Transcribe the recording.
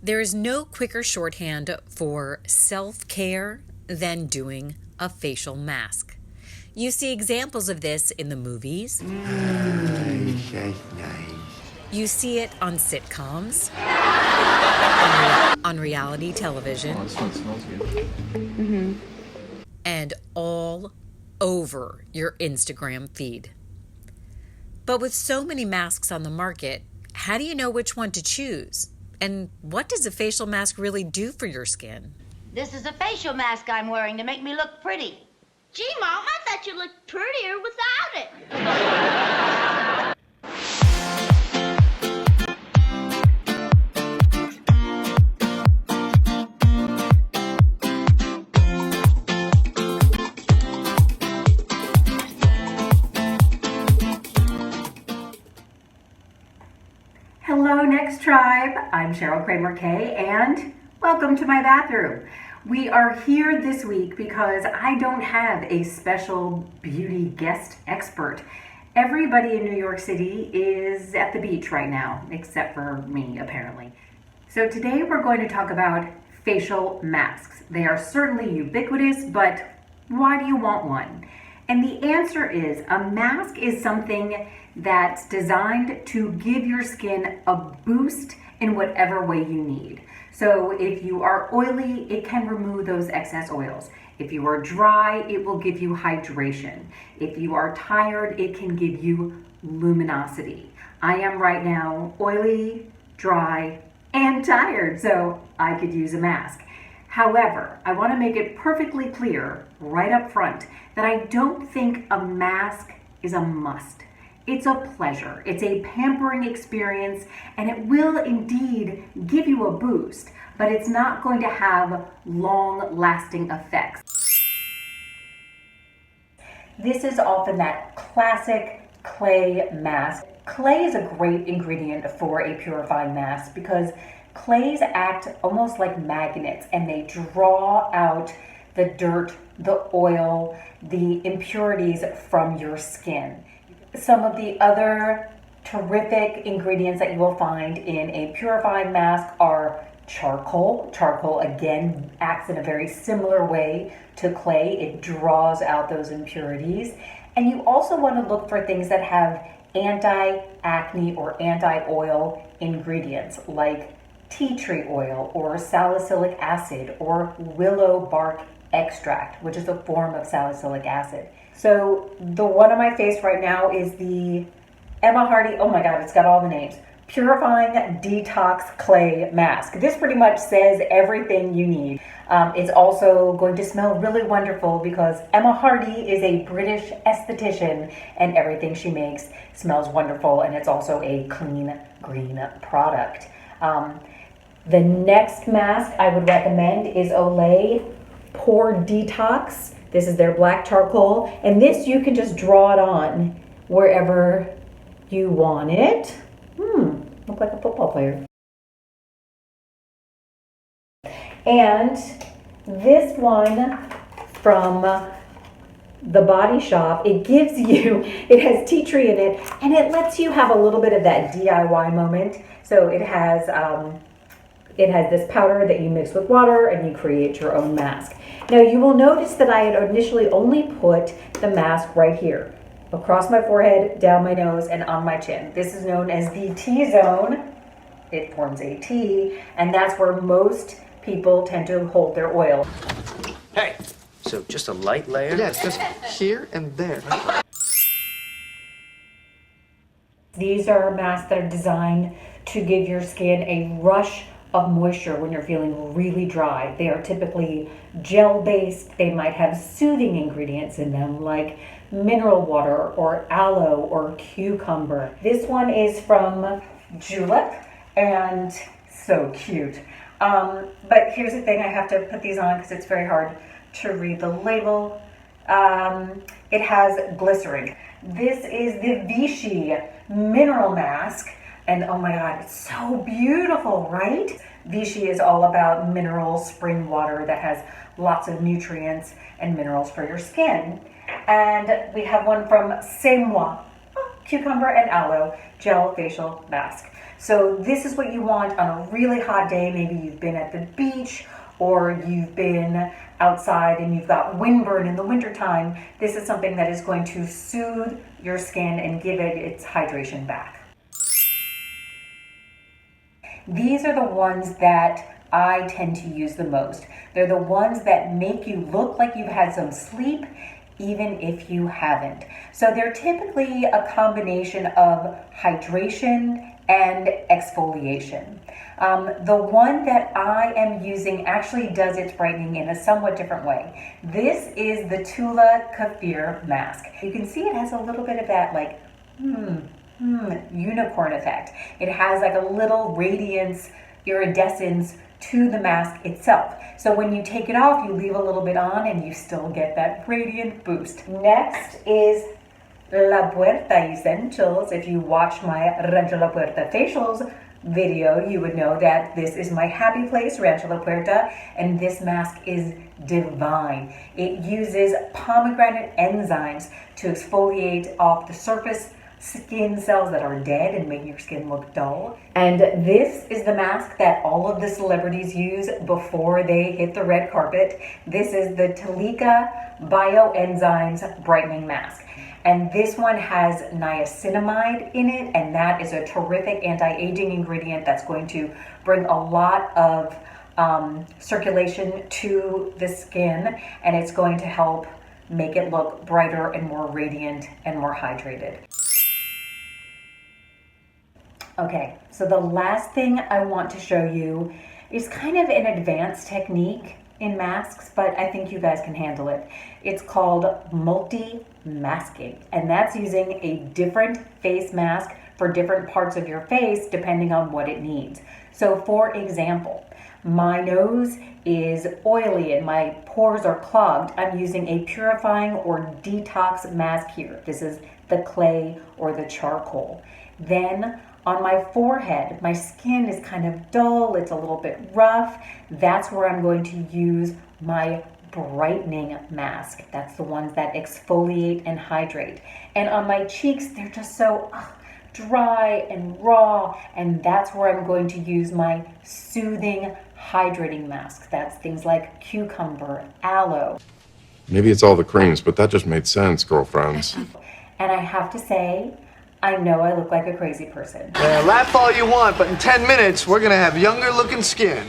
There is no quicker shorthand for self-care than doing a facial mask. You see examples of this in the movies. Nice. You see it on sitcoms, on reality television, Oh, this one smells good. and all over your Instagram feed. But with so many masks on the market, how do you know which one to choose? And what does a facial mask really do for your skin? This is a facial mask I'm wearing to make me look pretty. Gee, Mom, I thought you looked prettier without it. Hello, NextTribe. I'm Cheryl Kramer Kaye, and welcome to my bathroom. We are here this week because I don't have a special beauty guest expert. Everybody in New York City is at the beach right now, except for me, apparently. So today we're going to talk about facial masks. They are certainly ubiquitous, but why do you want one? And the answer is a mask is something that's designed to give your skin a boost in whatever way you need. So if you are oily, it can remove those excess oils. If you are dry, it will give you hydration. If you are tired, it can give you luminosity. I am right now oily, dry, and tired, so I could use a mask. However, I want to make it perfectly clear right up front that I don't think a mask is a must. It's a pleasure, it's a pampering experience, and it will indeed give you a boost, but it's not going to have long-lasting effects. This is often that classic clay mask. Clay is a great ingredient for a purifying mask because clays act almost like magnets and they draw out the dirt, the oil, the impurities from your skin. Some of the other terrific ingredients that you will find in a purifying mask are charcoal. Charcoal again acts in a very similar way to clay. It draws out those impurities. And you also want to look for things that have anti-acne or anti-oil ingredients like tea tree oil or salicylic acid or willow bark extract, which is a form of salicylic acid. So the one on my face right now is the Hardie, oh my God, it's got all the names, Purifying Detox Clay Mask. This pretty much says everything you need. It's also going to smell really wonderful because Hardie is a British esthetician and everything she makes smells wonderful, and it's also a clean, green product. The next mask I would recommend is Olay Pore Detox. This is their black charcoal, and this you can just draw it on wherever you want it. Look like a football player. And this one from the Body Shop, it gives you, it has tea tree in it, and it lets you have a little bit of that DIY moment. So it has this powder that you mix with water and you create your own mask. Now you will notice that I had initially only put the mask right here, across my forehead, down my nose, and on my chin. This is known as the T-zone. It forms a T, and that's where most people tend to hold their oil. Hey, so just a light layer? Yes, just here and there. These are masks that are designed to give your skin a rush of moisture when you're feeling really dry. They are typically gel-based. They might have soothing ingredients in them like mineral water or aloe or cucumber. This one is from Julep and so cute. But here's the thing, I have to put these on because it's very hard to read the label. It has glycerin. This is the Vichy mineral mask. And oh my God, it's so beautiful, right? Vichy is all about mineral spring water that has lots of nutrients and minerals for your skin. And we have one from C'est Moi, cucumber and aloe gel facial mask. So this is what you want on a really hot day. Maybe you've been at the beach or you've been outside and you've got windburn in the wintertime. This is something that is going to soothe your skin and give it its hydration back. These are the ones that I tend to use the most. They're the ones that make you look like you've had some sleep, even if you haven't. So they're typically a combination of hydration and exfoliation. The one that I am using actually does its brightening in a somewhat different way. This is the Tula Kefir mask. You can see it has a little bit of that like, unicorn effect. It has like a little radiance, iridescence to the mask itself. So when you take it off, you leave a little bit on and you still get that radiant boost. Next is La Puerta Essentials. If you watch my Rancho La Puerta facials video, you would know that this is my happy place, Rancho La Puerta, and this mask is divine. It uses pomegranate enzymes to exfoliate off the surface skin cells that are dead and make your skin look dull. And this is the mask that all of the celebrities use before they hit the red carpet. This is the Talika Enzymes Brightening Mask. And this one has niacinamide in it, and that is a terrific anti-aging ingredient that's going to bring a lot of circulation to the skin, and it's going to help make it look brighter and more radiant and more hydrated. Okay, so the last thing I want to show you is kind of an advanced technique in masks, but I think you guys can handle it. It's called multi-masking, and that's using a different face mask for different parts of your face depending on what it needs. So for example, my nose is oily and my pores are clogged. I'm using a purifying or detox mask here. This is the clay or the charcoal. Then on my forehead, my skin is kind of dull, it's a little bit rough. That's where I'm going to use my brightening mask. That's the ones that exfoliate and hydrate. And on my cheeks, they're just so dry and raw, and that's where I'm going to use my soothing, hydrating mask. That's things like cucumber, aloe. Maybe it's all the creams, but that just made sense, girlfriends. And I have to say, I know I look like a crazy person. Laugh all you want, but in 10 minutes, we're gonna have younger looking skin.